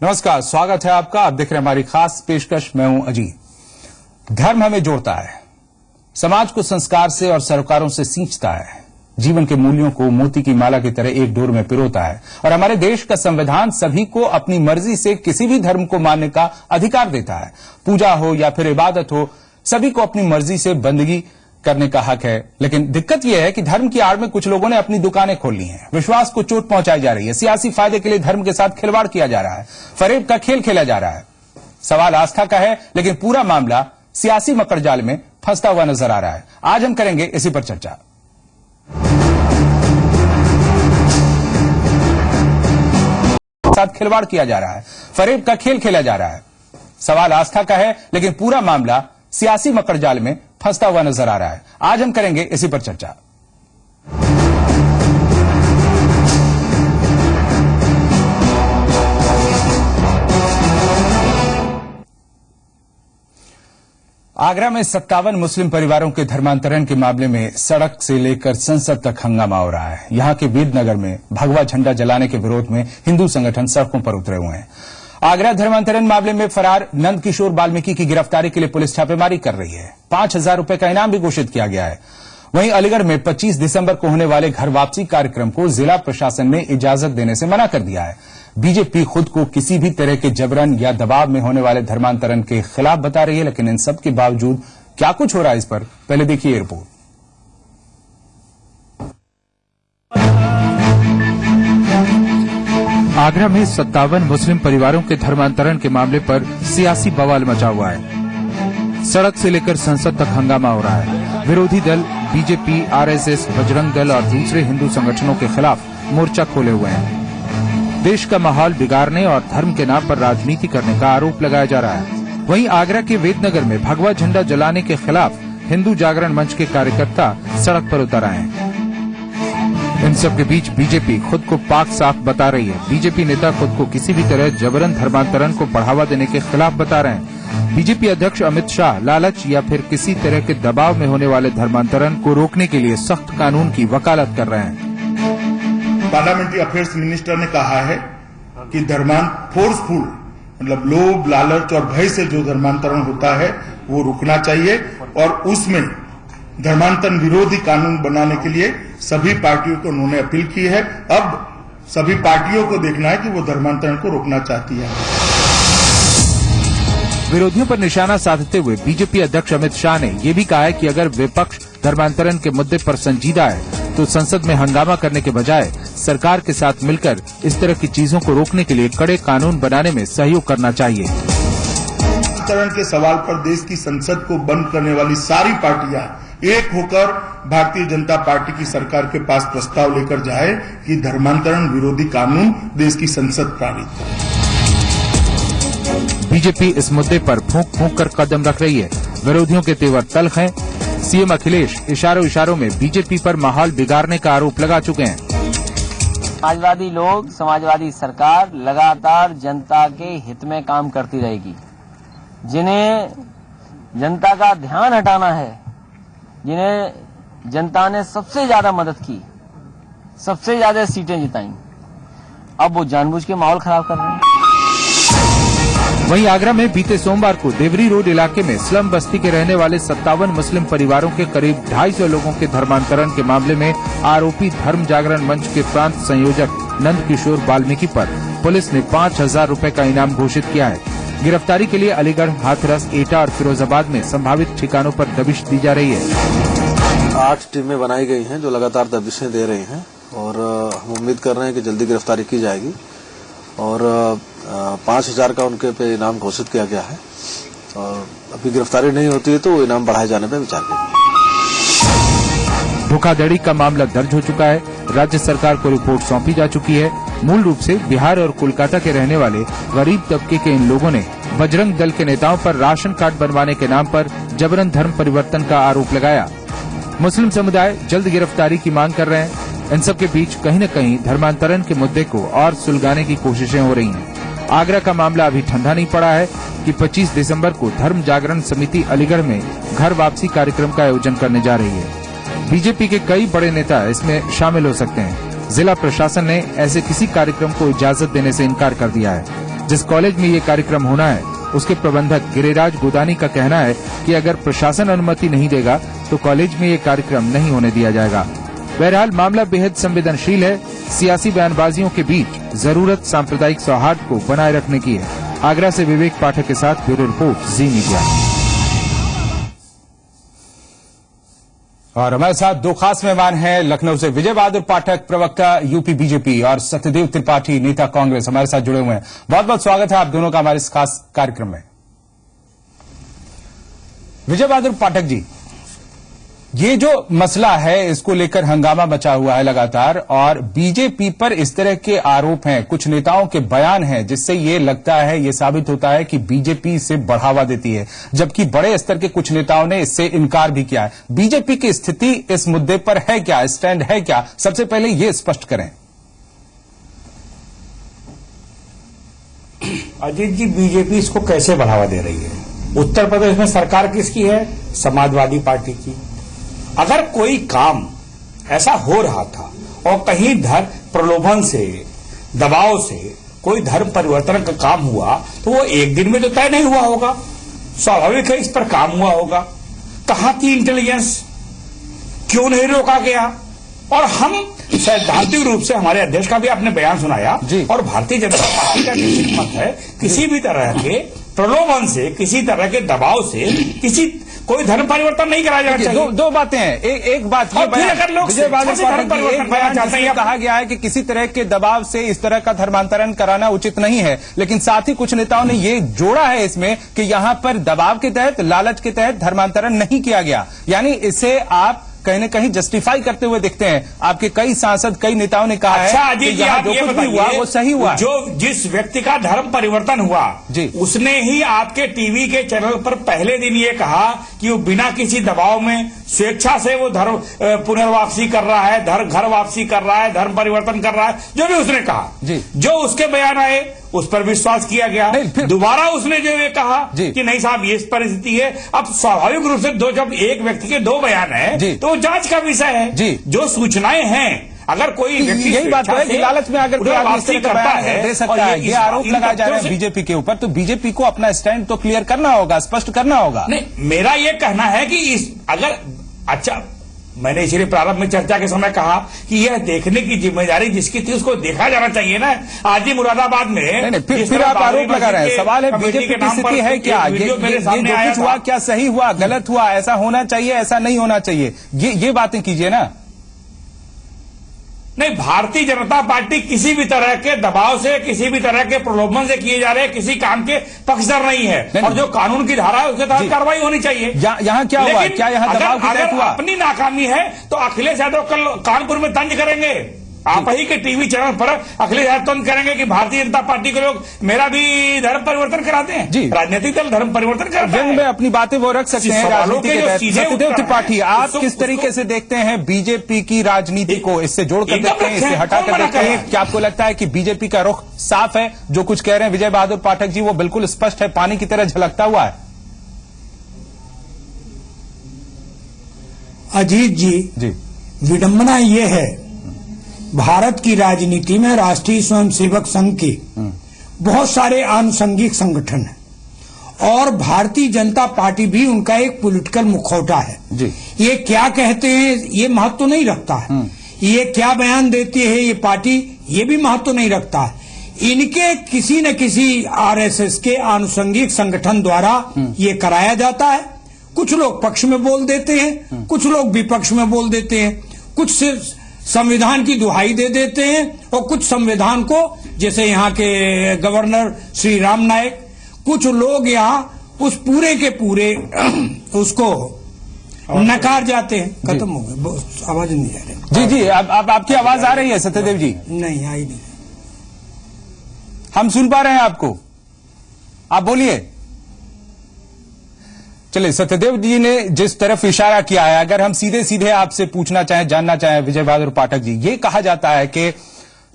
नमस्कार, स्वागत है आपका। आप देख रहे हैं हमारी खास पेशकश। मैं हूं अजीत। धर्म हमें जोड़ता है, समाज को संस्कार से और सरोकारों से सींचता है, जीवन के मूल्यों को मोती की माला की तरह एक डोर में पिरोता है। और हमारे देश का संविधान सभी को अपनी मर्जी से किसी भी धर्म को मानने का अधिकार देता है। पूजा हो या फिर इबादत हो, सभी को अपनी मर्जी से बंदगी करने का हक है। लेकिन दिक्कत यह है कि धर्म की आड़ में कुछ लोगों ने अपनी दुकानें खोल ली हैं। विश्वास को चोट पहुंचाई जा रही है, सियासी फायदे के लिए धर्म के साथ खिलवाड़ किया जा रहा है, फरेब का खेल खेला जा रहा है। सवाल आस्था का है, लेकिन पूरा मामला सियासी मकड़जाल में फंसता हुआ नजर आ रहा है। आज हम करेंगे इसी पर चर्चा। साथ खिलवाड़ किया जा रहा है, फरेब का खेल खेला जा रहा है। सवाल आस्था का है, लेकिन पूरा मामला सियासी मकड़जाल में फंसता हुआ नजर आ रहा है। आज हम करेंगे इसी पर चर्चा। आगरा में 57 मुस्लिम परिवारों के धर्मांतरण के मामले में सड़क से लेकर संसद तक हंगामा हो रहा है। यहां के वेदनगर में भगवा झंडा जलाने के विरोध में हिंदू संगठन सड़कों पर उतरे हुए हैं। आगरा धर्मांतरण मामले में फरार नंद किशोर वाल्मीकि की गिरफ्तारी के लिए पुलिस छापेमारी कर रही है। 5,000 रुपए का इनाम भी घोषित किया गया है। वहीं अलीगढ़ में 25 दिसंबर को होने वाले घर वापसी कार्यक्रम को जिला प्रशासन ने इजाजत देने से मना कर दिया है। बीजेपी खुद को किसी भी तरह के जबरन या दबाव में होने वाले धर्मांतरण के खिलाफ बता रही है, लेकिन इन सब के बावजूद क्या कुछ हो रहा है, इस पर पहले देखिए ये रिपोर्ट। आगरा में 57 मुस्लिम परिवारों के धर्मांतरण के मामले पर सियासी बवाल मचा हुआ है। सड़क से लेकर संसद तक हंगामा हो रहा है। विरोधी दल बीजेपी, आरएसएस, बजरंग दल और दूसरे हिंदू संगठनों के खिलाफ मोर्चा खोले हुए हैं। देश का माहौल बिगाड़ने और धर्म के नाम पर राजनीति करने का आरोप लगाया जा रहा है। वहीं आगरा के वेदनगर में भगवा झंडा जलाने के खिलाफ हिंदू जागरण मंच के कार्यकर्ता सड़क पर उतर आए हैं। इन सब के बीच बीजेपी खुद को पाक साफ बता रही है। बीजेपी नेता खुद को किसी भी तरह जबरन धर्मांतरण को बढ़ावा देने के खिलाफ बता रहे हैं। बीजेपी अध्यक्ष अमित शाह लालच या फिर किसी तरह के दबाव में होने वाले धर्मांतरण को रोकने के लिए सख्त कानून की वकालत कर रहे हैं। पार्लियामेंट्री अफेयर्स मिनिस्टर ने कहा है कि फोर्सफुल मतलब लोभ, लालच और भय से जो धर्मांतरण होता है वो रुकना चाहिए और उसमें धर्मांतरण विरोधी कानून बनाने के लिए सभी पार्टियों को उन्होंने अपील की है। अब सभी पार्टियों को देखना है कि वो धर्मांतरण को रोकना चाहती है। विरोधियों पर निशाना साधते हुए बीजेपी अध्यक्ष अमित शाह ने ये भी कहा है कि अगर विपक्ष धर्मांतरण के मुद्दे पर संजीदा है तो संसद में हंगामा करने के बजाय सरकार के साथ मिलकर इस तरह की चीजों को रोकने के लिए कड़े कानून बनाने में सहयोग करना चाहिए। धर्मांतरण के सवाल पर देश की संसद को बंद करने वाली सारी पार्टियां एक होकर भारतीय जनता पार्टी की सरकार के पास प्रस्ताव लेकर जाए कि धर्मांतरण विरोधी कानून देश की संसद पारित करे। बीजेपी इस मुद्दे पर फूंक फूंक कर कदम रख रही है। विरोधियों के तेवर तल्ख हैं। सीएम अखिलेश इशारों में बीजेपी पर माहौल बिगाड़ने का आरोप लगा चुके हैं। समाजवादी लोग, समाजवादी सरकार लगातार जनता के हित में काम करती रहेगी। जिन्हें जनता का ध्यान हटाना है, जिन्हें जनता ने सबसे ज्यादा मदद की, सबसे ज्यादा सीटें जिताई, अब वो जानबूझ के माहौल खराब कर रहे हैं। वहीं आगरा में बीते सोमवार को देवरी रोड इलाके में स्लम बस्ती के रहने वाले 57 मुस्लिम परिवारों के करीब 250 लोगों के धर्मांतरण के मामले में आरोपी धर्म जागरण मंच के प्रांत संयोजक नंद किशोर वाल्मीकि पर पुलिस ने 5,000 रुपए का इनाम घोषित किया है। गिरफ्तारी के लिए अलीगढ़, हाथरस, एटा और फिरोजाबाद में संभावित ठिकानों पर दबिश दी जा रही है। 8 टीमें बनाई गई हैं जो लगातार दबिशें दे रही हैं और हम उम्मीद कर रहे हैं कि जल्दी गिरफ्तारी की जाएगी और 5,000 का उनके पे इनाम घोषित किया गया है और अभी गिरफ्तारी नहीं होती है तो वो इनाम बढ़ाए जाने पर विचार करेंगे। धोखाधड़ी का मामला दर्ज हो चुका है। राज्य सरकार को रिपोर्ट सौंपी जा चुकी है। मूल रूप से बिहार और कोलकाता के रहने वाले गरीब तबके के इन लोगों ने बजरंग दल के नेताओं पर राशन कार्ड बनवाने के नाम पर जबरन धर्म परिवर्तन का आरोप लगाया। मुस्लिम समुदाय जल्द गिरफ्तारी की मांग कर रहे हैं। इन सब के बीच कहीं न कहीं धर्मांतरण के मुद्दे को और सुलगाने की कोशिशें हो रही हैं। आगरा का मामला अभी ठंडा नहीं पड़ा है कि 25 दिसंबर को धर्म जागरण समिति अलीगढ़ में घर वापसी कार्यक्रम का आयोजन करने जा रही है। बीजेपी के कई बड़े नेता इसमें शामिल हो सकते हैं। जिला प्रशासन ने ऐसे किसी कार्यक्रम को इजाजत देने से इनकार कर दिया है। जिस कॉलेज में ये कार्यक्रम होना है उसके प्रबंधक गिरिराज गोदानी का कहना है कि अगर प्रशासन अनुमति नहीं देगा तो कॉलेज में ये कार्यक्रम नहीं होने दिया जाएगा। बहरहाल मामला बेहद संवेदनशील है। सियासी बयानबाजियों के बीच जरूरत सांप्रदायिक सौहार्द को बनाए रखने की है। आगरा से विवेक पाठक के साथ ब्यूरो रिपोर्ट जी मीडिया। और हमारे साथ दो खास मेहमान हैं। लखनऊ से विजय बहादुर पाठक, प्रवक्ता यूपी बीजेपी, और सत्यदेव त्रिपाठी, नेता कांग्रेस, हमारे साथ जुड़े हुए हैं। बहुत बहुत स्वागत है आप दोनों का हमारे इस खास कार्यक्रम में। विजय बहादुर पाठक जी, ये जो मसला है इसको लेकर हंगामा मचा हुआ है लगातार, और बीजेपी पर इस तरह के आरोप हैं, कुछ नेताओं के बयान हैं, जिससे ये लगता है, ये साबित होता है कि बीजेपी इसे बढ़ावा देती है, जबकि बड़े स्तर के कुछ नेताओं ने इससे इनकार भी किया है। बीजेपी की स्थिति इस मुद्दे पर है क्या, स्टैंड है क्या? सबसे पहले ये स्पष्ट करें। अजीत जी, बीजेपी इसको कैसे बढ़ावा दे रही है? उत्तर प्रदेश में सरकार किसकी है? समाजवादी पार्टी की। अगर कोई काम ऐसा हो रहा था और कहीं धर्म प्रलोभन से, दबाव से कोई धर्म परिवर्तन का काम हुआ तो वो एक दिन में तो तय नहीं हुआ होगा। स्वाभाविक है इस पर काम हुआ होगा। कहां थी इंटेलिजेंस? क्यों नहीं रोका गया? और हम सैद्धांतिक रूप से, हमारे अध्यक्ष का भी आपने बयान सुनाया और भारतीय जनता पार्टी का निश्चित मत है, किसी भी तरह के प्रलोभन से, किसी तरह के दबाव से कोई धर्म परिवर्तन नहीं कराया जाना चाहिए। दो बातें हैं। एक बात ये विजय बहादुर पाठक जी, एक बयान जिसमें कहा गया है कि किसी तरह के दबाव से इस तरह का धर्मांतरण कराना उचित नहीं है, लेकिन साथ ही कुछ नेताओं ने ये जोड़ा है इसमें कि यहां पर दबाव के तहत, लालच के तहत धर्मांतरण नहीं किया गया। यानी इसे आप कहीं न कहीं जस्टिफाई करते हुए दिखते हैं। आपके कई सांसद, कई नेताओं ने कहा है कि यहाँ जो कुछ भी हुआ वो सही हुआ। जो जिस व्यक्ति का धर्म परिवर्तन हुआ जी, उसने ही आपके टीवी के चैनल पर पहले दिन ये कहा कि वो बिना किसी दबाव में स्वेच्छा से वो धर्म पुनर्वापसी कर रहा है, घर वापसी कर रहा है, धर्म परिवर्तन कर रहा है, जो भी उसने कहा जी। जो उसके बयान आए उस पर विश्वास किया गया। दोबारा उसने जो ये कहा कि नहीं साहब ये परिस्थिति है, अब स्वाभाविक रूप से जब एक व्यक्ति के दो बयान है तो जांच का विषय है। जो सूचनाएं हैं, अगर कोई व्यक्ति यही बात है कि लालच में अगर कोई आदमी करता है, दे सकता है, ये आरोप लगाए जा रहे हैं बीजेपी के ऊपर, तो बीजेपी को अपना स्टैंड तो क्लियर करना होगा, स्पष्ट करना होगा। नहीं, मेरा ये कहना है कि अच्छा, मैंने इसलिए प्रारंभ में चर्चा के समय कहा कि यह देखने की जिम्मेदारी जिसकी थी उसको देखा जाना चाहिए ना। आज ही मुरादाबाद में नहीं, फिर आप आरोप लगा रहे हैं। सवाल है बीजेपी की स्थिति है क्या? ये जो कुछ हुआ क्या सही हुआ, गलत हुआ, ऐसा होना चाहिए, ऐसा नहीं होना चाहिए, ये बातें कीजिए ना। नहीं, भारतीय जनता पार्टी किसी भी तरह के दबाव से, किसी भी तरह के प्रलोभन से किए जा रहे किसी काम के पक्षधर नहीं है। और जो कानून की धारा है उसके तहत कार्रवाई होनी चाहिए। यहाँ क्या हुआ? क्या यहाँ दबाव के तहत हुआ? अपनी नाकामी है तो अखिलेश यादव कल कानपुर में तंज करेंगे। आप ही के टीवी चैनल पर अखिलेश यादव तंज करेंगे कि भारतीय जनता पार्टी के लोग मेरा भी धर्म परिवर्तन कराते हैं। जी, राजनीतिक दल धर्म परिवर्तन करता है। में अपनी बातें वो रख सकते हैं राजनीति के तहत। सत्यदेव त्रिपाठी, आप किस तरीके से देखते हैं बीजेपी की राजनीति को? इससे जोड़कर देखते हैं, इससे हटाकर देखते हैं। क्या आपको लगता है कि बीजेपी का रुख साफ है? जो कुछ कह रहे हैं विजय बहादुर पाठक जी वो बिल्कुल स्पष्ट है, पानी की तरह झलकता हुआ है। अजीत जी, विडंबना ये है, भारत की राजनीति में राष्ट्रीय स्वयंसेवक संघ के बहुत सारे आनुषंगिक संगठन हैं और भारतीय जनता पार्टी भी उनका एक पॉलिटिकल मुखौटा है जी। ये क्या कहते हैं ये महत्व तो नहीं रखता है, ये क्या बयान देती है ये पार्टी ये भी महत्व तो नहीं रखता है। इनके किसी न किसी आरएसएस के आनुषंगिक संगठन द्वारा ये कराया जाता है। कुछ लोग पक्ष में बोल देते हैं, कुछ लोग विपक्ष में बोल देते हैं, कुछ सिर्फ संविधान की दुहाई दे देते हैं और कुछ संविधान को, जैसे यहाँ के गवर्नर श्री राम नायक, कुछ लोग यहाँ उस पूरे के पूरे उसको नकार जाते हैं। खत्म हो गया, आवाज नहीं आ रही। जी, अब आपकी आवाज आ रही है सत्यदेव जी? नहीं आई नहीं, हम सुन पा रहे हैं आपको, आप बोलिए। चलिए, सत्यदेव जी ने जिस तरफ इशारा किया है, अगर हम सीधे सीधे आपसे पूछना चाहें, जानना चाहें विजय बहादुर पाठक जी, ये कहा जाता है कि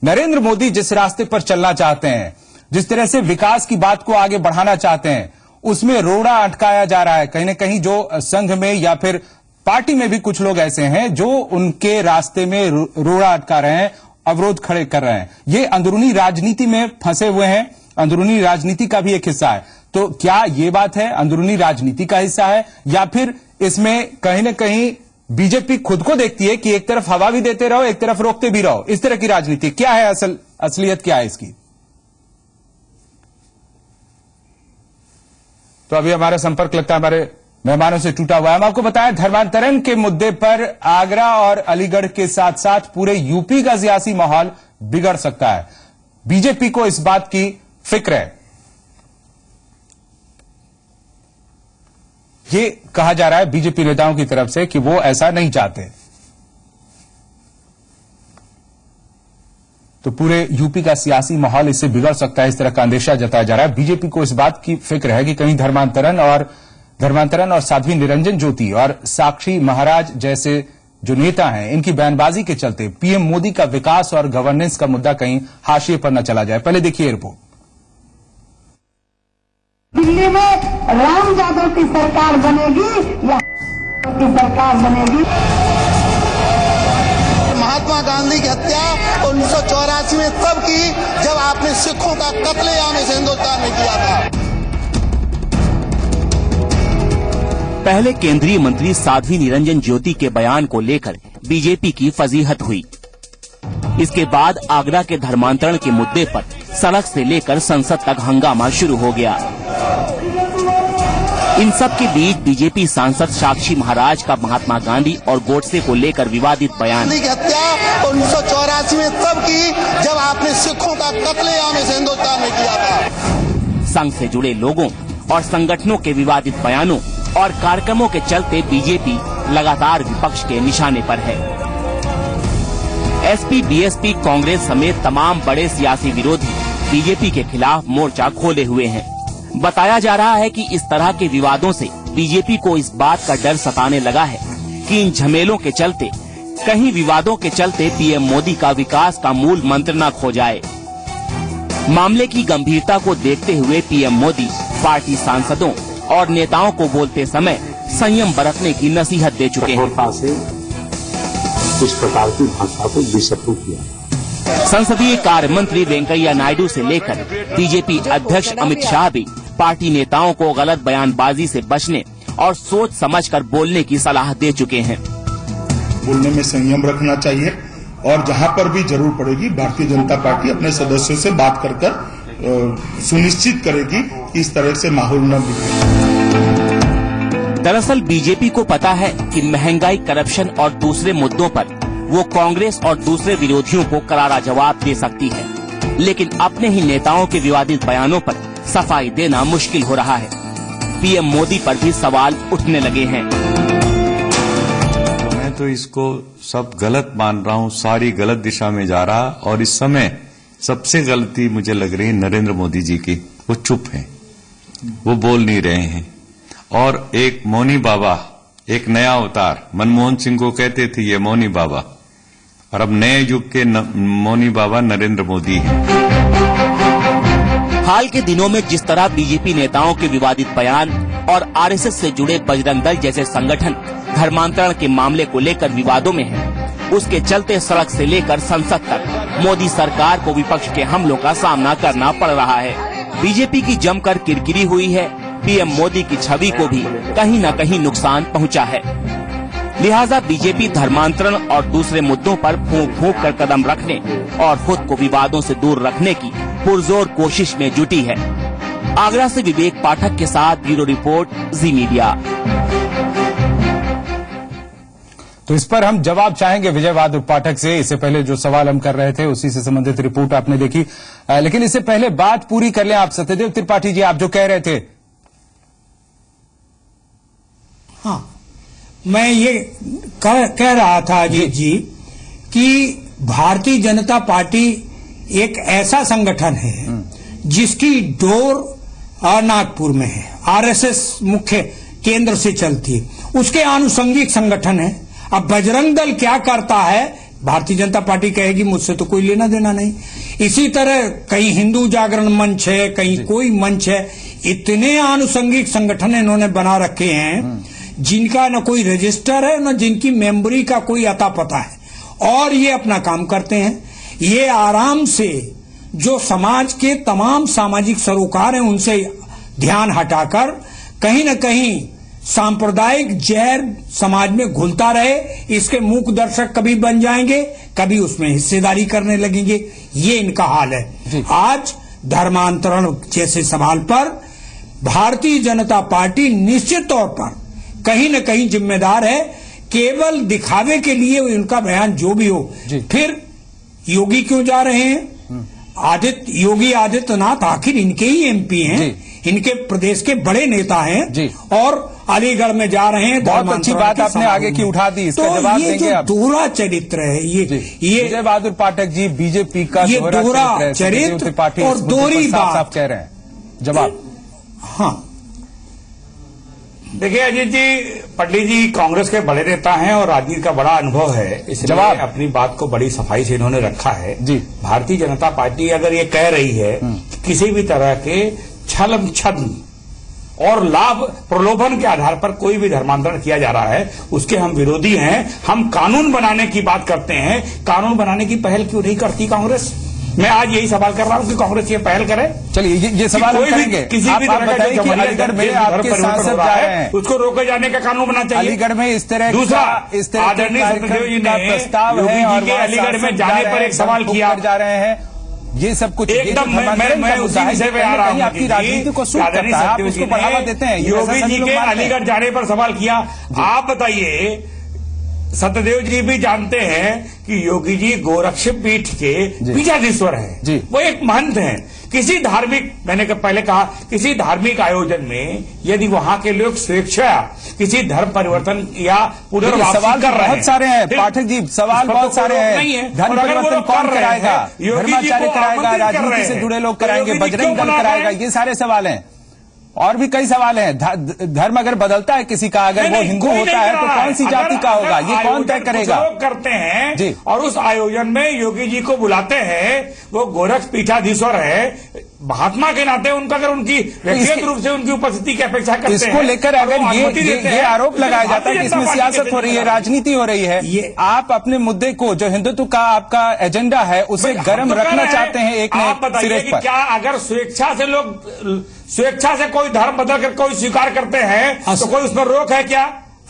नरेंद्र मोदी जिस रास्ते पर चलना चाहते हैं, जिस तरह से विकास की बात को आगे बढ़ाना चाहते हैं, उसमें रोड़ा अटकाया जा रहा है। कहीं न कहीं जो संघ में या फिर पार्टी में भी कुछ लोग ऐसे हैं जो उनके रास्ते में रोड़ा अटका रहे हैं, अवरोध खड़े कर रहे हैं। ये अंदरूनी राजनीति में फंसे हुए हैं। अंदरूनी राजनीति का भी एक हिस्सा है। तो क्या ये बात है अंदरूनी राजनीति का हिस्सा है, या फिर इसमें कहीं ना कहीं बीजेपी खुद को देखती है कि एक तरफ हवा भी देते रहो, एक तरफ रोकते भी रहो, इस तरह की राजनीति क्या है? असलियत क्या है इसकी? तो अभी हमारा संपर्क लगता है हमारे मेहमानों से टूटा हुआ है। हम आपको बताया धर्मांतरण के मुद्दे पर आगरा और अलीगढ़ के साथ साथ पूरे यूपी का सियासी माहौल बिगड़ सकता है। बीजेपी को इस बात की फिक्र है। ये कहा जा रहा है बीजेपी नेताओं की तरफ से कि वो ऐसा नहीं चाहते। तो पूरे यूपी का सियासी माहौल इससे बिगड़ सकता है, इस तरह का अंदेशा जताया जा रहा है। बीजेपी को इस बात की फिक्र है कि कहीं धर्मांतरण और साध्वी निरंजन ज्योति और साक्षी महाराज जैसे जो नेता हैं, इनकी बयानबाजी के चलते पीएम मोदी का विकास और गवर्नेंस का मुद्दा कहीं हाशिए पर न चला जाए। पहले देखिए रिपोर्ट। दिल्ली में राम यादव की सरकार बनेगी या की सरकार बनेगी? महात्मा गांधी की हत्या 1984 में तब की जब आपने सिखों का कत्लेआम इस हिंदुस्तान में किया था। पहले केंद्रीय मंत्री साध्वी निरंजन ज्योति के बयान को लेकर बीजेपी की फजीहत हुई। इसके बाद आगरा के धर्मांतरण के मुद्दे पर सड़क से लेकर संसद तक हंगामा शुरू हो गया। इन सब के बीच बीजेपी सांसद साक्षी महाराज का महात्मा गांधी और गोडसे को लेकर विवादित बयान। गांधी की हत्या 1984 में तब की जब आपने सिखों का कत्लेआम इस हिंदुस्तान में किया था। संघ से जुड़े लोगों और संगठनों के विवादित बयानों और कार्यक्रमों के चलते बीजेपी लगातार विपक्ष के निशाने पर है। एसपी, बीएसपी, कांग्रेस समेत तमाम बड़े सियासी विरोधी बीजेपी के खिलाफ मोर्चा खोले हुए हैं। बताया जा रहा है कि इस तरह के विवादों से बीजेपी को इस बात का डर सताने लगा है कि इन झमेलों के चलते कहीं विवादों के चलते पीएम मोदी का विकास का मूल मंत्र न खो जाए। मामले की गंभीरता को देखते हुए पीएम मोदी पार्टी सांसदों और नेताओं को बोलते समय संयम बरतने की नसीहत दे चुके हैं। इस प्रकार की भाषा को विसर्जित किया। संसदीय कार्य मंत्री वेंकैया नायडू से लेकर बीजेपी अध्यक्ष अमित शाह भी पार्टी नेताओं को गलत बयानबाजी से बचने और सोच समझकर बोलने की सलाह दे चुके हैं। बोलने में संयम रखना चाहिए और जहां पर भी जरूर पड़ेगी भारतीय जनता पार्टी अपने सदस्यों से बात कर सुनिश्चित करेगी कि इस तरह से माहौल न बिगड़े। दरअसल बीजेपी को पता है कि महंगाई, करप्शन और दूसरे मुद्दों पर वो कांग्रेस और दूसरे विरोधियों को करारा जवाब दे सकती है, लेकिन अपने ही नेताओं के विवादित बयानों पर सफाई देना मुश्किल हो रहा है। पीएम मोदी पर भी सवाल उठने लगे हैं। मैं तो इसको सब गलत मान रहा हूँ, सारी गलत दिशा में जा रहा, और इस समय सबसे गलती मुझे लग रही है नरेंद्र मोदी जी की। वो चुप हैं, वो बोल नहीं रहे हैं। और एक मौनी बाबा, एक नया अवतार, मनमोहन सिंह को कहते थे ये मौनी बाबा, और अब नए युग के मौनी बाबा नरेंद्र मोदी हैं। हाल के दिनों में जिस तरह बीजेपी नेताओं के विवादित बयान और आरएसएस से जुड़े बजरंग दल जैसे संगठन धर्मांतरण के मामले को लेकर विवादों में हैं, उसके चलते सड़क से लेकर संसद तक मोदी सरकार को विपक्ष के हमलों का सामना करना पड़ रहा है। बीजेपी की जमकर किरकिरी हुई है। पीएम मोदी की छवि को भी कहीं न कहीं नुकसान पहुंचा है। लिहाजा बीजेपी धर्मांतरण और दूसरे मुद्दों पर फूंक फूंक कर कदम रखने और खुद को विवादों से दूर रखने की पुरजोर कोशिश में जुटी है। आगरा से विवेक पाठक के साथ ब्यूरो रिपोर्ट, जी मीडिया। तो इस पर हम जवाब चाहेंगे विजय बहादुर पाठक से। इससे पहले जो सवाल हम कर रहे थे उसी से संबंधित रिपोर्ट आपने देखी, लेकिन इससे पहले बात पूरी कर लें आप। सत्यदेव त्रिपाठी जी, आप जो कह रहे थे। हाँ, मैं ये कह रहा था अजीत जी कि भारतीय जनता पार्टी एक ऐसा संगठन है जिसकी डोर नागपुर में है, आरएसएस मुख्य केंद्र से चलती है, उसके आनुषंगिक संगठन है। अब बजरंग दल क्या करता है, भारतीय जनता पार्टी कहेगी मुझसे तो कोई लेना देना नहीं। इसी तरह कहीं हिंदू जागरण मंच है, कहीं कोई मंच है। इतने आनुषंगिक संगठन इन्होंने बना रखे हैं जिनका न कोई रजिस्टर है, न जिनकी मेंबरी का कोई अता पता है, और ये अपना काम करते हैं। ये आराम से जो समाज के तमाम सामाजिक सरोकार हैं उनसे ध्यान हटाकर कहीं न कहीं सांप्रदायिक जहर समाज में घुलता रहे, इसके मूक दर्शक कभी बन जाएंगे, कभी उसमें हिस्सेदारी करने लगेंगे। ये इनका हाल है। आज धर्मांतरण जैसे सवाल पर भारतीय जनता पार्टी निश्चित तौर पर कहीं न कहीं जिम्मेदार है। केवल दिखावे के लिए उनका बयान जो भी हो, फिर योगी क्यों जा रहे हैं? योगी आदित्यनाथ आखिर इनके ही एमपी हैं, इनके प्रदेश के बड़े नेता हैं और अलीगढ़ में जा रहे हैं। बहुत अच्छी बात आपने आगे की उठा दी, इसका जवाब देंगे आप। दोहरा चरित्र है ये विजय बहादुर पाठक जी, बीजेपी का दोहरा चरित्र और दोहरी बात आप कह रहे हैं। जवाब। हाँ, देखिए अजीत जी, पंडित जी कांग्रेस के बड़े नेता हैं और राजनीति का बड़ा अनुभव है, इसलिए अपनी बात को बड़ी सफाई से इन्होंने रखा है। भारतीय जनता पार्टी अगर ये कह रही है किसी भी तरह के छल छद्म और लाभ प्रलोभन के आधार पर कोई भी धर्मांतरण किया जा रहा है, उसके हम विरोधी हैं। हम कानून बनाने की बात करते हैं, कानून बनाने की पहल क्यों नहीं करती कांग्रेस? मैं आज यही सवाल कर रहा हूं कि कांग्रेस ये पहल करे। चलिए ये सवाल हम करेंगे। किसी भी तरह का जो अलीगढ़ में आपके सांसद जा रहे हैं, उसको रोके जाने का कानून बनना चाहिए। अलीगढ़ में इस तरह दूसरा, आदरणीय सत्यदेव जी ने प्रस्ताव है और अलीगढ़ में जाने पर एक सवाल किया जा रहे हैं। ये सब कुछ एकदम मैं उसी विषय पे आ रहा हूं। आपकी राजनीति को सूट करता है, आप उसको बढ़ावा देते हैं। योगी जी के अलीगढ़ जाने पर सवाल किया। आप बताइए, सत्यदेव जी भी जानते हैं कि योगी जी गोरक्ष पीठ के पीठाधीश्वर हैं, वो एक महंत हैं। किसी धार्मिक, मैंने पहले कहा, किसी धार्मिक आयोजन में यदि वहां के लोग स्वेच्छा किसी धर्म परिवर्तन या पुनर्वापसी सवाल कर रहे हैं, बहुत सारे हैं पाठक जी, सवाल बहुत सारे हैं। धर्म परिवर्तन कौन कराएगा? धर्माचार्य कराएगा, राजनीति से जुड़े लोग कराएंगे, बजरंग दल कराएगा, ये सारे सवाल हैं। और भी कई सवाल हैं। धर्म अगर बदलता है किसी का, अगर वो हिंदू होता है तो कौन सी जाति का होगा, ये कौन तय करेगा? करते हैं जी। और उस आयोजन में योगी जी को बुलाते हैं, वो गोरक्ष पीठाधीश्वर है, महात्मा के नाते उनका अगर उनकी व्यक्तिगत रूप से उनकी उपस्थिति की अपेक्षा करते हैं, इसको लेकर अगर ये आरोप लगाया जाता है कि इसमें सियासत हो रही है, राजनीति हो रही है, ये आप अपने मुद्दे को, जो हिंदुत्व का आपका एजेंडा है, उसे गर्म रखना चाहते हैं एक सिरे पर। क्या अगर स्वेच्छा से लोग, स्वेच्छा से कोई धर्म बदल कर कोई स्वीकार करते हैं तो कोई उसमें रोक है क्या?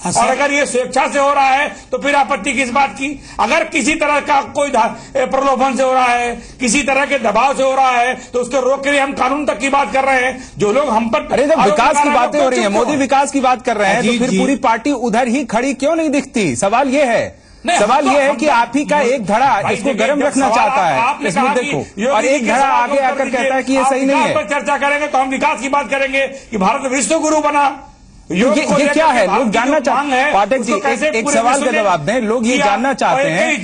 और अगर ये स्वेच्छा से हो रहा है तो फिर आपत्ति किस बात की? अगर किसी तरह का कोई प्रलोभन से हो रहा है, किसी तरह के दबाव से हो रहा है, तो उसके रोक के लिए हम कानून तक की बात कर रहे हैं। जो लोग हम पर, अरे जब विकास की बातें हो रही है, मोदी विकास की बात कर रहे हैं, तो फिर पूरी पार्टी उधर ही खड़ी क्यों नहीं दिखती? सवाल ये है, सवाल ये है कि आप ही का एक धड़ा इसको गर्म रखना चाहता है इस मुद्दे को, और एक धड़ा आगे आकर कहता है कि ये सही नहीं है। चर्चा करेंगे तो हम विकास की बात करेंगे कि भारत विश्व गुरु बना। ये क्या है? लोग जानना चाहते हैं। पाठक जी, एक सवाल का जवाब दें। लोग ये जानना चाहते हैं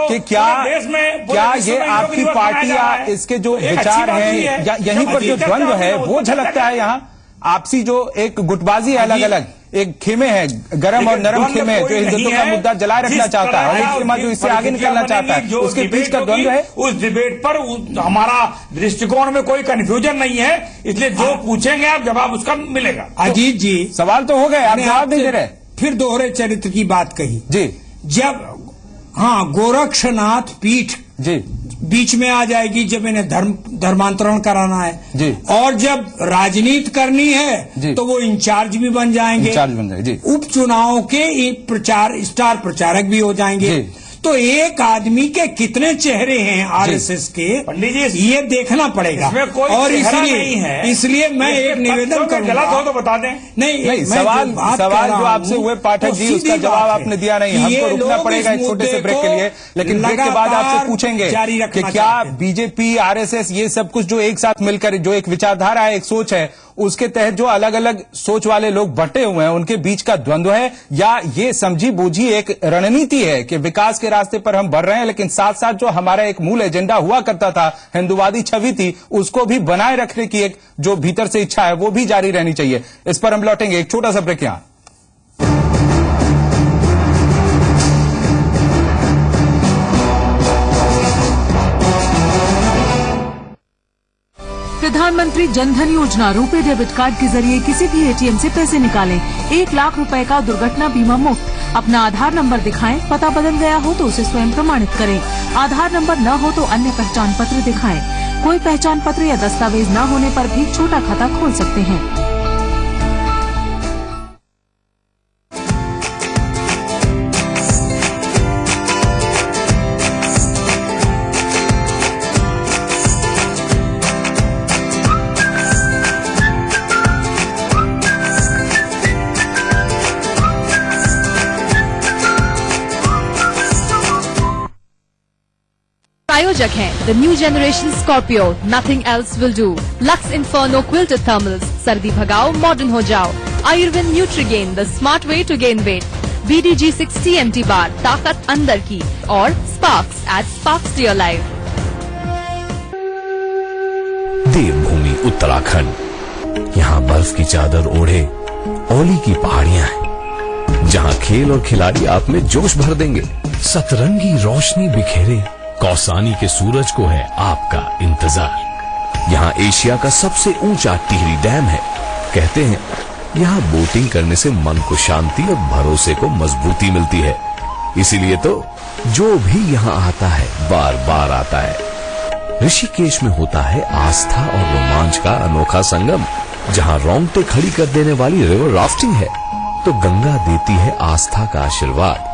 कि क्या ये आपकी पार्टी या इसके जो विचार हैं, या यहीं पर जो द्वंद्व है वो झलकता है? यहाँ आपसी जो एक गुटबाजी है, अलग अलग एक खेमे है, गरम और नरम खेमे, जो हिंदुत्व का मुद्दा जलाए रखना चाहता है, और जो इससे आगे निकलना चाहता है, उसके बीच का द्वंद्व है। उस डिबेट पर हमारा दृष्टिकोण में कोई कंफ्यूजन नहीं है, इसलिए जो पूछेंगे आप जवाब उसका मिलेगा। अजीत जी, सवाल तो हो गए, आप जवाब नहीं दे रहे। फिर दोहरे चरित्र की बात कही जी। जब गोरक्षनाथ पीठ जी बीच में आ जाएगी, जब इन्हें धर्मांतरण कराना है जी, और जब राजनीति करनी है तो वो इंचार्ज भी बन जाएंगे, उपचुनाव के प्रचार स्टार प्रचारक भी हो जाएंगे। तो एक आदमी के कितने चेहरे हैं आरएसएस के, पंडित जी, ये देखना पड़ेगा। और इसलिए मैं एक निवेदन करूंगा, गलत हो तो बता दें। नहीं, सवाल जो आपसे हुए पाठक जी, उसका जवाब आपने दिया नहीं। हमको रुकना पड़ेगा एक छोटे से ब्रेक के लिए, लेकिन ब्रेक के बाद आपसे पूछेंगे कि क्या बीजेपी, आरएसएस, ये सब कुछ जो एक साथ मिलकर जो एक विचारधारा है, एक सोच है, उसके तहत जो अलग अलग सोच वाले लोग बटे हुए हैं, उनके बीच का द्वंद्व है, या ये समझी बूझी एक रणनीति है कि विकास के रास्ते पर हम बढ़ रहे हैं, लेकिन साथ साथ जो हमारा एक मूल एजेंडा हुआ करता था, हिंदुवादी छवि थी, उसको भी बनाए रखने की एक जो भीतर से इच्छा है वो भी जारी रहनी चाहिए। इस पर हम लौटेंगे, एक छोटा सा ब्रेक यहां। प्रधानमंत्री जनधन योजना रुपे डेबिट कार्ड के जरिए किसी भी एटीएम से पैसे निकालें। 1 लाख रुपए का दुर्घटना बीमा मुफ्त। अपना आधार नंबर दिखाएं, पता बदल गया हो तो उसे स्वयं प्रमाणित करें। आधार नंबर न हो तो अन्य पहचान पत्र दिखाएं। कोई पहचान पत्र या दस्तावेज न होने पर भी छोटा खाता खोल सकते हैं। प्रायोजक हैं the new generation Scorpio, nothing else will do, Lux inferno quilted thermals, सर्दी भगाओ मॉडर्न हो जाओ, Ayurved Nutrigain, the smart way to gain weight, BDG 60 MT बार, ताकत अंदर की, और Sparx at sparks to your life. Devbhoomi Uttarakhand, यहाँ बर्फ की चादर ओढ़े ओली की पहाड़ियाँ हैं, जहाँ खेल और खिलाड़ी आप में जोश भर देंगे। सतरंगी रोशनी बिखेरे कौसानी के सूरज को है आपका इंतजार। यहाँ एशिया का सबसे ऊंचा टिहरी डैम है। कहते हैं यहाँ बोटिंग करने से मन को शांति और भरोसे को मजबूती मिलती है। इसीलिए तो जो भी यहाँ आता है बार बार आता है। ऋषिकेश में होता है आस्था और रोमांच का अनोखा संगम, जहाँ रोंगटे खड़ी कर देने वाली रिवर राफ्टिंग है तो गंगा देती है आस्था का आशीर्वाद।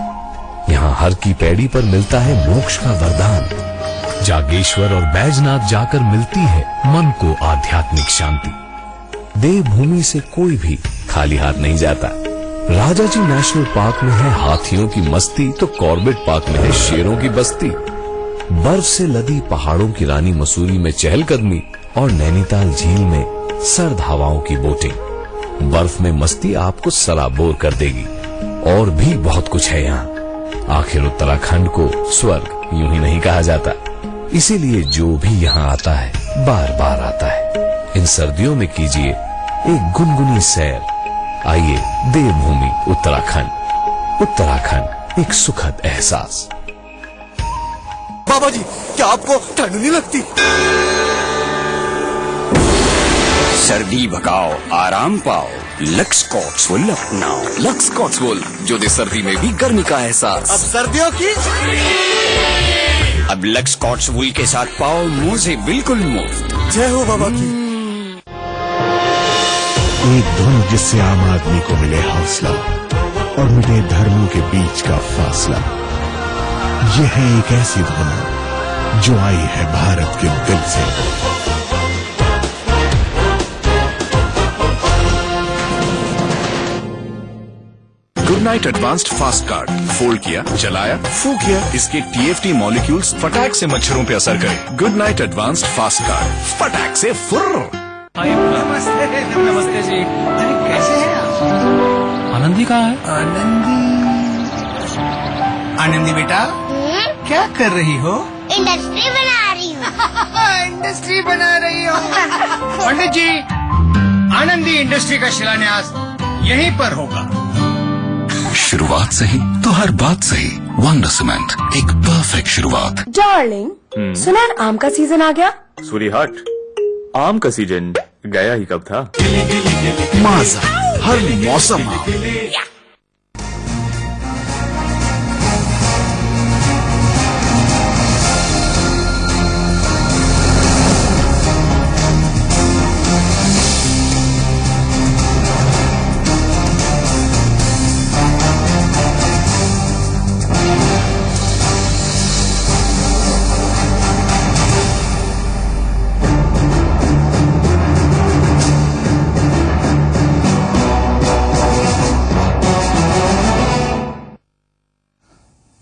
यहाँ हर की पैड़ी पर मिलता है मोक्ष का वरदान। जागेश्वर और बैजनाथ जाकर मिलती है मन को आध्यात्मिक शांति। देवभूमि से कोई भी खाली हाथ नहीं जाता। राजाजी नेशनल पार्क में है हाथियों की मस्ती तो कॉर्बेट पार्क में है शेरों की बस्ती। बर्फ से लदी पहाड़ों की रानी मसूरी में चहलकदमी और नैनीताल झील में सर्द हवाओं की बोटिंग। बर्फ में मस्ती आपको सराबोर कर देगी। और भी बहुत कुछ है यहाँ। आखिर उत्तराखंड को स्वर्ग यूं ही नहीं कहा जाता, इसीलिए जो भी यहाँ आता है बार बार आता है। इन सर्दियों में कीजिए एक गुनगुनी सैर। आइए देवभूमि उत्तराखंड। उत्तराखंड एक सुखद एहसास। बाबा जी, क्या आपको ठंड नहीं लगती? सर्दी भगाओ, आराम पाओ, लक्स कॉट्सवुल अपनाओ। लक्स कॉट्सवुल, जो दे सर्दी में भी गर्मी का एहसास। अब सर्दियों की अब लक्स कॉट्सवुल के साथ पाओ मोजे बिल्कुल मुफ्त। जय हो बाबा की। एक धुन जिससे आम आदमी को मिले हौसला और मिटे धर्मों के बीच का फासला। यह है एक ऐसी धुन जो आई है भारत के दिल से। Good night advanced fast card. Fold किया, जलाया, फूंक किया, इसके TFT मॉलिक्यूल्स फटाक से मच्छरों पे असर करें। Good night advanced fast card, फटाक से फुर्र। नमस्ते नमस्ते जी। अरे कैसे हैं आप? आनंदी कहाँ है? आनंदी बेटा, क्या कर रही हो? इंडस्ट्री बना रही हूँ। इंडस्ट्री बना रही हो? पंडित जी, आनंदी इंडस्ट्री का शिलान्यास यहीं पर होगा। शुरुआत सही तो हर बात सही। वंडर सीमेंट, एक परफेक्ट शुरुआत। डार्लिंग, सुना आम का सीजन आ गया? सूरी हट, आम का सीजन गया ही कब था? माजा हर मौसम आम।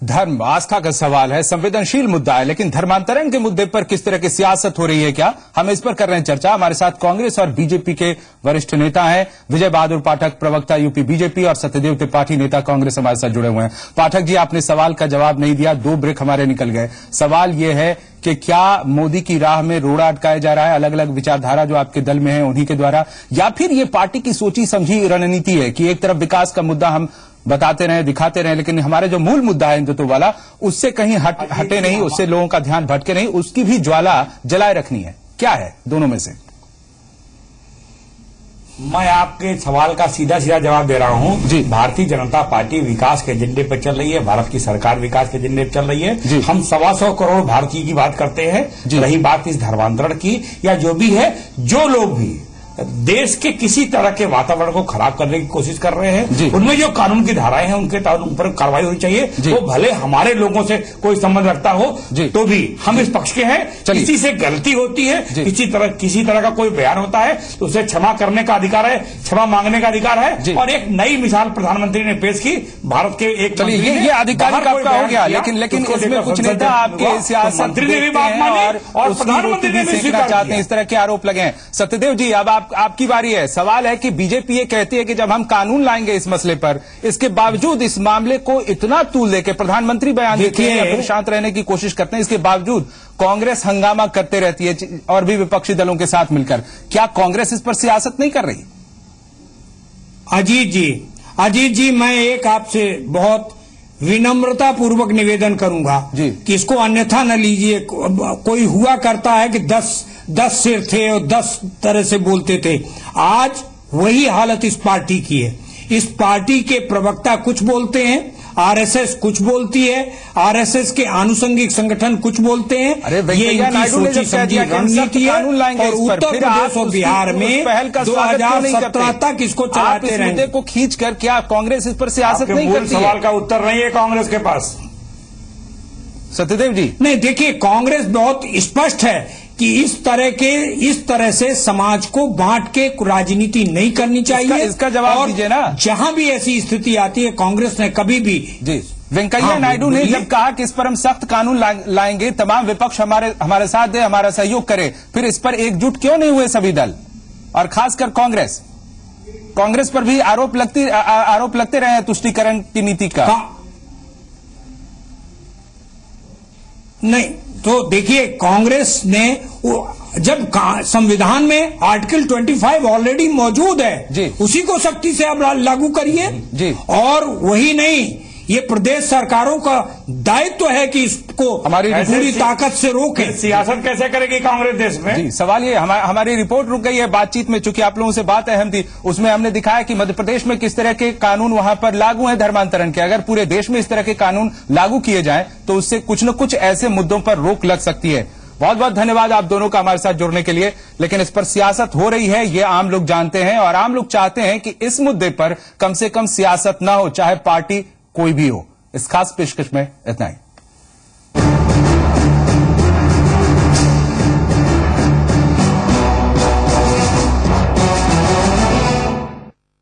धर्म आस्था का सवाल है, संवेदनशील मुद्दा है, लेकिन धर्मांतरण के मुद्दे पर किस तरह की सियासत हो रही है क्या, हम इस पर कर रहे हैं चर्चा। हमारे साथ कांग्रेस और बीजेपी के वरिष्ठ नेता हैं। विजय बहादुर पाठक, प्रवक्ता यूपी बीजेपी, और सत्यदेव त्रिपाठी, नेता कांग्रेस, हमारे साथ जुड़े हुए हैं। पाठक जी, आपने सवाल का जवाब नहीं दिया, 2 ब्रेक हमारे निकल गए। सवाल यह है कि क्या मोदी की राह में रोड़ा अटकाया जा रहा है अलग अलग विचारधारा जो आपके दल में है उन्हीं के द्वारा, या फिर ये पार्टी की सोची समझी रणनीति है कि एक तरफ विकास का मुद्दा हम बताते रहे, दिखाते रहे, लेकिन हमारे जो मूल मुद्दा है हिंदुत्व वाला, उससे कहीं हटे नहीं, उससे लोगों का ध्यान भटके नहीं, उसकी भी ज्वाला जलाए रखनी है। क्या है दोनों में से? मैं आपके सवाल का सीधा सीधा जवाब दे रहा हूं जी। भारतीय जनता पार्टी विकास के एजेंडे पर चल रही है, भारत की सरकार विकास के एजेंडे पर चल रही है। हम 125 करोड़ भारतीय की बात करते हैं, रही बात इस धर्मांतरण की या जो भी है, जो लोग भी देश के किसी तरह के वातावरण को खराब करने की कोशिश कर रहे हैं, उनमें जो कानून की धाराएं हैं उनके ऊपर कार्रवाई होनी चाहिए। वो भले हमारे लोगों से कोई संबंध रखता हो तो भी हम इस पक्ष के हैं। किसी से गलती होती है, किसी तरह का कोई बयान होता है तो उसे क्षमा करने का अधिकार है, क्षमा मांगने का अधिकार है। और एक नई मिसाल प्रधानमंत्री ने पेश की, भारत के एक ये अधिकार आपका हो गया, लेकिन इसमें कुछ नेता आपके सियासत मंत्री ने भी बात मानी और प्रधानमंत्री ने भी स्वीकार चाहते हैं, इस तरह के आरोप लगे हैं। सत्यदेव जी, अब आपकी बारी है। सवाल है कि बीजेपी ये कहती है कि जब हम कानून लाएंगे इस मसले पर, इसके बावजूद इस मामले को इतना तूल देके प्रधानमंत्री बयान देते हैं या फिर शांत रहने की कोशिश करते हैं, इसके बावजूद कांग्रेस हंगामा करते रहती है और भी विपक्षी दलों के साथ मिलकर। क्या कांग्रेस इस पर सियासत नहीं कर रही? अजीत जी, मैं एक आपसे बहुत विनम्रता पूर्वक निवेदन करूंगा कि इसको अन्यथा न लीजिए। कोई हुआ करता है कि 10 सिर थे और 10 तरह से बोलते थे। आज वही हालत इस पार्टी की है। इस पार्टी के प्रवक्ता कुछ बोलते हैं, आरएसएस कुछ बोलती है, आरएसएस के आनुषंगिक संगठन कुछ बोलते हैं। ये इनकी सोची समझी रणनीति है और उत्तर प्रदेश और बिहार में 2017 तक इसको चलाते रहेंगे। को खींच कर क्या कांग्रेस इस पर सियासत नहीं करती? सवाल का उत्तर नहीं है कांग्रेस के पास। सत्यदेव जी, नहीं, देखिए, कांग्रेस बहुत स्पष्ट है कि इस तरह से समाज को बांट के राजनीति नहीं करनी चाहिए। इसका जवाब दीजिए ना। जहां भी ऐसी स्थिति आती है, कांग्रेस ने कभी भी वेंकैया नायडू ने जब कहा कि इस पर हम सख्त कानून लाएंगे, तमाम विपक्ष हमारे साथ दे, हमारा सहयोग करे, फिर इस पर एकजुट क्यों नहीं हुए सभी दल और खासकर कांग्रेस पर भी आरोप लगते रहे तुष्टीकरण की नीति का? नहीं, तो देखिए, कांग्रेस ने जब संविधान में आर्टिकल 25 ऑलरेडी मौजूद है, उसी को सख्ती से अब लागू करिए। और वही नहीं, ये प्रदेश सरकारों का दायित्व है कि इसको हमारी पूरी ताकत से रोके। सियासत कैसे करेगी कांग्रेस देश में? जी, सवाल ये, हमारी रिपोर्ट रुक गई है बातचीत में, चूंकि आप लोगों से बात अहम थी, उसमें हमने दिखाया कि मध्य प्रदेश में किस तरह के कानून वहां पर लागू हैं धर्मांतरण के। अगर पूरे देश में इस तरह के कानून लागू किए जाएं तो उससे कुछ न कुछ ऐसे मुद्दों पर रोक लग सकती है। बहुत बहुत धन्यवाद आप दोनों का हमारे साथ जुड़ने के लिए। लेकिन इस पर सियासत हो रही है, ये आम लोग जानते हैं और आम लोग चाहते हैं कि इस मुद्दे पर कम से कम सियासत ना हो, चाहे पार्टी कोई भी हो। इस खास पेशकश में इतना ही।